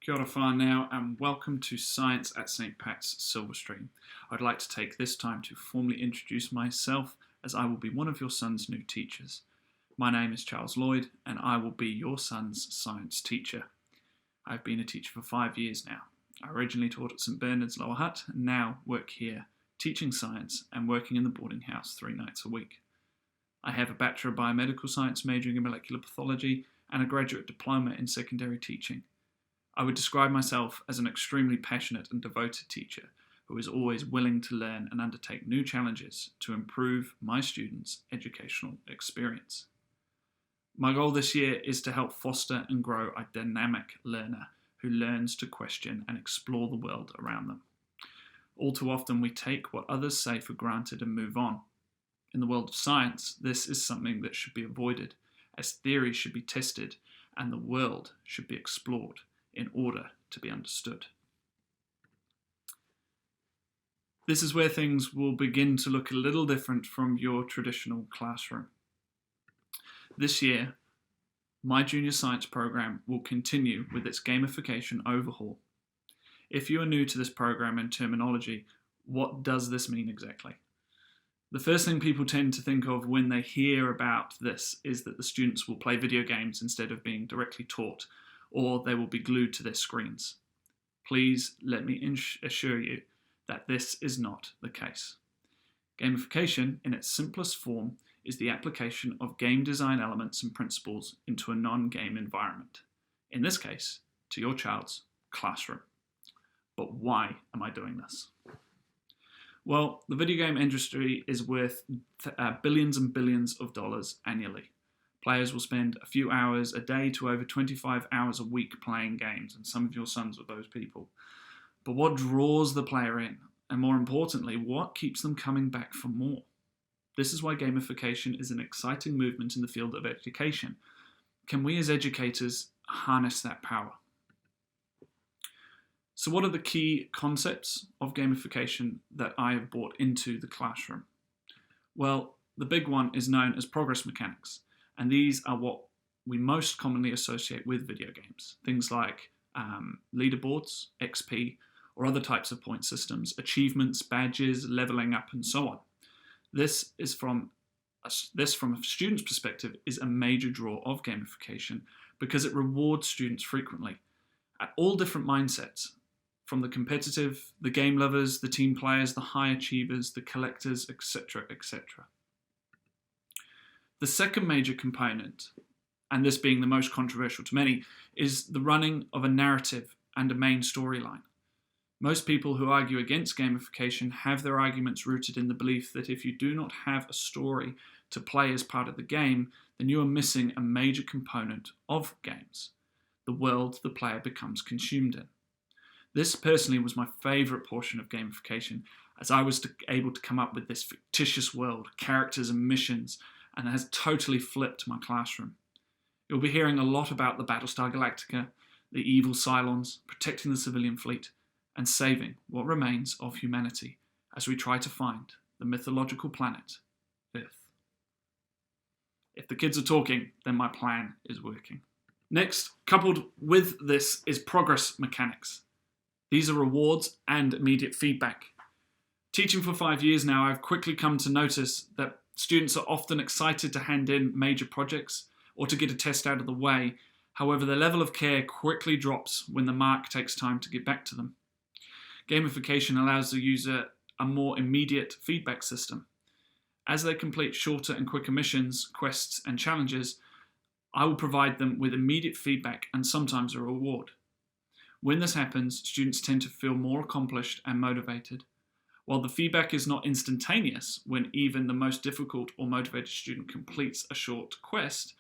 Kia ora whānau and welcome to Science at St Pat's Silverstream. I'd like to take this time to formally introduce myself as I will be one of your son's new teachers. My name is Charles Lloyd and I will be your son's science teacher. I've been a teacher for 5 years now. I originally taught at St Bernard's Lower Hutt and now work here teaching science and working in the boarding house 3 nights a week. I have a Bachelor of Biomedical Science majoring in molecular pathology and a graduate diploma in secondary teaching. I would describe myself as an extremely passionate and devoted teacher who is always willing to learn and undertake new challenges to improve my students' educational experience. My goal this year is to help foster and grow a dynamic learner who learns to question and explore the world around them. All too often we take what others say for granted and move on. In the world of science, this is something that should be avoided, as theories should be tested and the world should be explored in order to be understood. This is where things will begin to look a little different from your traditional classroom. This year, my junior science program will continue with its gamification overhaul. If you are new to this program and terminology, what does this mean exactly? The first thing people tend to think of when they hear about this is that the students will play video games instead of being directly taught, or they will be glued to their screens. Please let me assure you that this is not the case. Gamification, in its simplest form, is the application of game design elements and principles into a non-game environment. In this case, to your child's classroom. But why am I doing this? Well, the video game industry is worth billions and billions of dollars annually. Players will spend a few hours a day to over 25 hours a week playing games, and some of your sons are those people. But what draws the player in? And more importantly, what keeps them coming back for more? This is why gamification is an exciting movement in the field of education. Can we as educators harness that power? So what are the key concepts of gamification that I have brought into the classroom? Well, the big one is known as progress mechanics. And these are what we most commonly associate with video games. Things like leaderboards, XP, or other types of point systems, achievements, badges, leveling up, and so on. This from a student's perspective is a major draw of gamification because it rewards students frequently at all different mindsets, from the competitive, the game lovers, the team players, the high achievers, the collectors, etc., etc. The second major component, and this being the most controversial to many, is the running of a narrative and a main storyline. Most people who argue against gamification have their arguments rooted in the belief that if you do not have a story to play as part of the game, then you are missing a major component of games, the world the player becomes consumed in. This personally was my favourite portion of gamification, as I was able to come up with this fictitious world, characters and missions, and it has totally flipped my classroom. You'll be hearing a lot about the Battlestar Galactica, the evil Cylons, protecting the civilian fleet, and saving what remains of humanity as we try to find the mythological planet, Earth. If the kids are talking, then my plan is working. Next, coupled with this is progress mechanics. These are rewards and immediate feedback. Teaching for 5 years now, I've quickly come to notice that students are often excited to hand in major projects or to get a test out of the way. However, their level of care quickly drops when the mark takes time to get back to them. Gamification allows the user a more immediate feedback system. As they complete shorter and quicker missions, quests, and challenges, I will provide them with immediate feedback and sometimes a reward. When this happens, students tend to feel more accomplished and motivated. While the feedback is not instantaneous when even the most difficult or motivated student completes a short quest,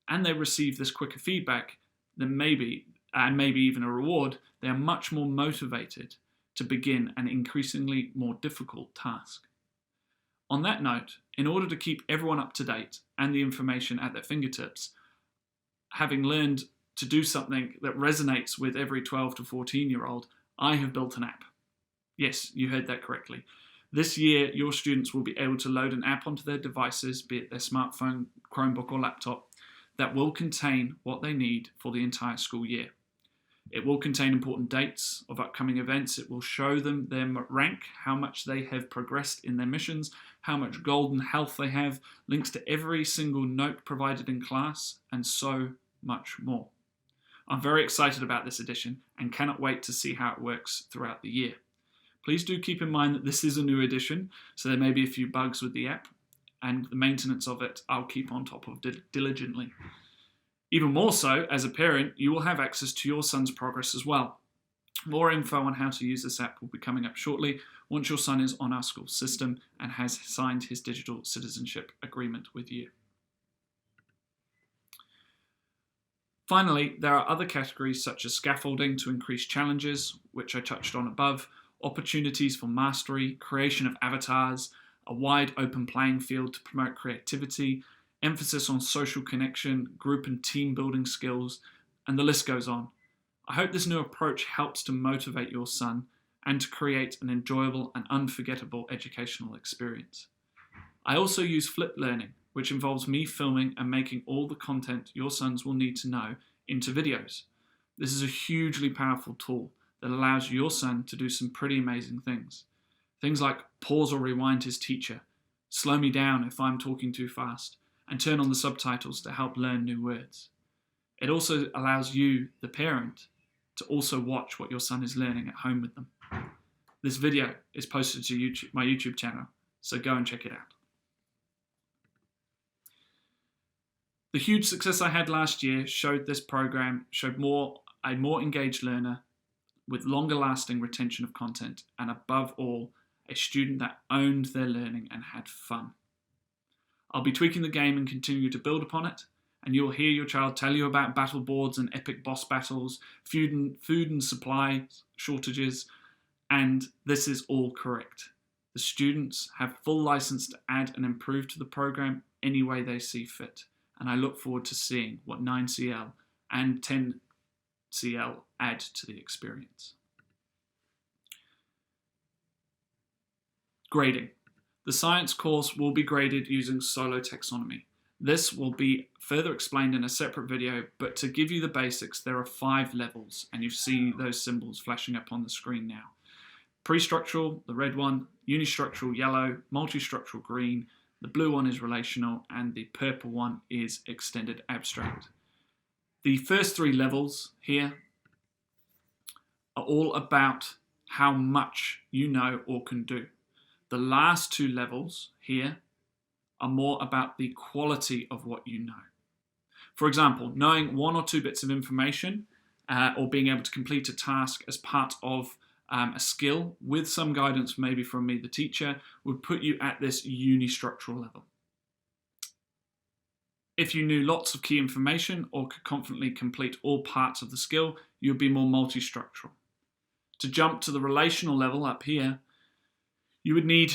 and they receive this quicker feedback, then maybe even a reward, they are much more motivated to begin an increasingly more difficult task. On that note, in order to keep everyone up to date and the information at their fingertips, having learned to do something that resonates with every 12 to 14-year-old, I have built an app. Yes, you heard that correctly. This year, your students will be able to load an app onto their devices, be it their smartphone, Chromebook, or laptop, that will contain what they need for the entire school year. It will contain important dates of upcoming events. It will show them their rank, how much they have progressed in their missions, how much golden health they have, links to every single note provided in class, and so much more. I'm very excited about this edition and cannot wait to see how it works throughout the year. Please do keep in mind that this is a new edition, so there may be a few bugs with the app, and the maintenance of it I'll keep on top of diligently. Even more so, as a parent, you will have access to your son's progress as well. More info on how to use this app will be coming up shortly once your son is on our school system and has signed his digital citizenship agreement with you. Finally, there are other categories such as scaffolding to increase challenges, which I touched on above, opportunities for mastery, creation of avatars, a wide open playing field to promote creativity, emphasis on social connection, group and team building skills, and the list goes on. I hope this new approach helps to motivate your son and to create an enjoyable and unforgettable educational experience. I also use flipped learning, which involves me filming and making all the content your sons will need to know into videos. This is a hugely powerful tool that allows your son to do some pretty amazing things. Things like pause or rewind his teacher, slow me down if I'm talking too fast, and turn on the subtitles to help learn new words. It also allows you, the parent, to also watch what your son is learning at home with them. This video is posted to my YouTube channel, so go and check it out. The huge success I had last year showed this program showed a more engaged learner with longer lasting retention of content, and above all, a student that owned their learning and had fun. I'll be tweaking the game and continue to build upon it, and you'll hear your child tell you about battle boards and epic boss battles, food and supply shortages, and this is all correct. The students have full license to add and improve to the program any way they see fit, and I look forward to seeing what 9CL and 10CL add to the experience. Grading. The science course will be graded using solo taxonomy. This will be further explained in a separate video, but to give you the basics, there are 5 levels, and you see those symbols flashing up on the screen now. Pre-structural, the red one, unistructural, yellow, multi-structural, green, the blue one is relational, and the purple one is extended abstract. The first 3 levels here are all about how much you know or can do. The last 2 levels here are more about the quality of what you know. For example, knowing 1 or 2 bits of information or being able to complete a task as part of a skill with some guidance maybe from me, the teacher, would put you at this unistructural level. If you knew lots of key information or could confidently complete all parts of the skill, you'd be more multistructural. To jump to the relational level up here, you would need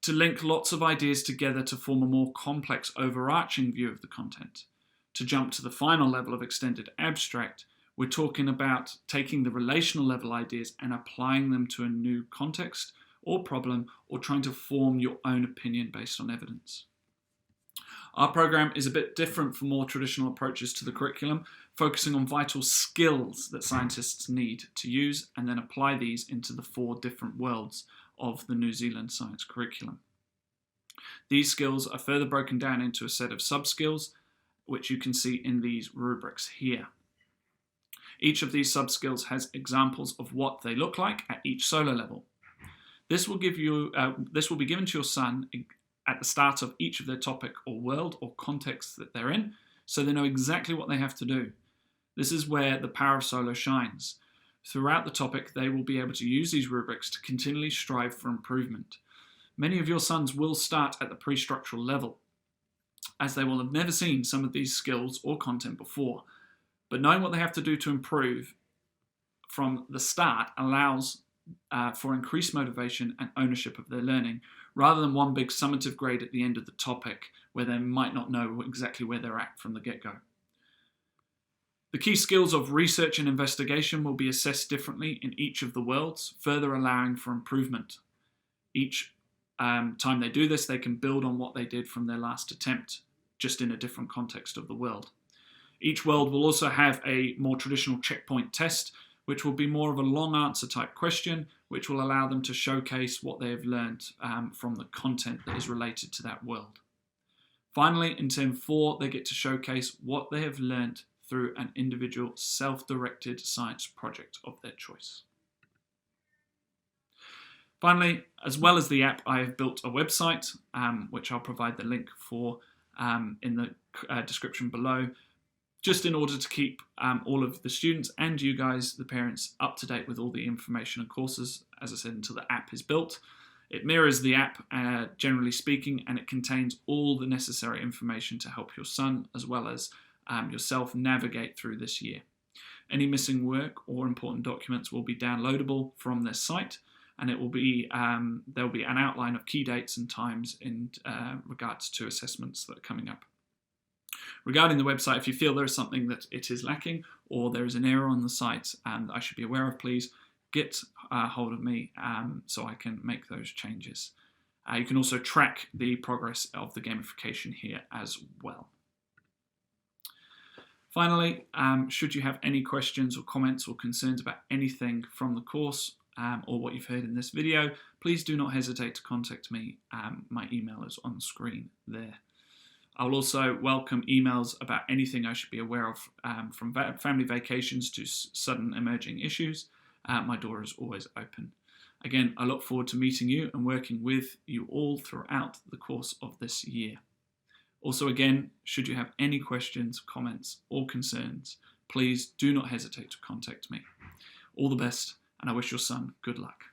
to link lots of ideas together to form a more complex overarching view of the content. To jump to the final level of extended abstract, we're talking about taking the relational level ideas and applying them to a new context or problem, or trying to form your own opinion based on evidence. Our program is a bit different from more traditional approaches to the curriculum, focusing on vital skills that scientists need to use and then apply these into the 4 different worlds of the New Zealand science curriculum. These skills are further broken down into a set of sub-skills, which you can see in these rubrics here. Each of these sub-skills has examples of what they look like at each solo level. This will be given to your son at the start of each of their topic or world or context that they're in, so they know exactly what they have to do. This is where the power of solo shines. Throughout the topic, they will be able to use these rubrics to continually strive for improvement. Many of your sons will start at the pre-structural level, as they will have never seen some of these skills or content before. But knowing what they have to do to improve from the start allows for increased motivation and ownership of their learning, rather than one big summative grade at the end of the topic where they might not know exactly where they're at from the get-go. The key skills of research and investigation will be assessed differently in each of the worlds, further allowing for improvement. Each time they do this, they can build on what they did from their last attempt, just in a different context of the world. Each world will also have a more traditional checkpoint test which will be more of a long answer type question, which will allow them to showcase what they have learned from the content that is related to that world. Finally, in term 4, they get to showcase what they have learned through an individual self-directed science project of their choice. Finally, as well as the app, I have built a website, which I'll provide the link for in the description below, just in order to keep all of the students and you guys, the parents, up to date with all the information and courses, as I said, until the app is built. It mirrors the app, generally speaking, and it contains all the necessary information to help your son, as well as yourself, navigate through this year. Any missing work or important documents will be downloadable from this site, and it will be there'll be an outline of key dates and times in regards to assessments that are coming up. Regarding the website, if you feel there is something that it is lacking or there is an error on the site and I should be aware of, please get hold of me so I can make those changes. You can also track the progress of the gamification here as well. Finally, should you have any questions or comments or concerns about anything from the course or what you've heard in this video, please do not hesitate to contact me. My email is on screen there. I will also welcome emails about anything I should be aware of, from family vacations to sudden emerging issues. My door is always open. Again, I look forward to meeting you and working with you all throughout the course of this year. Also, again, should you have any questions, comments, or concerns, please do not hesitate to contact me. All the best, and I wish your son good luck.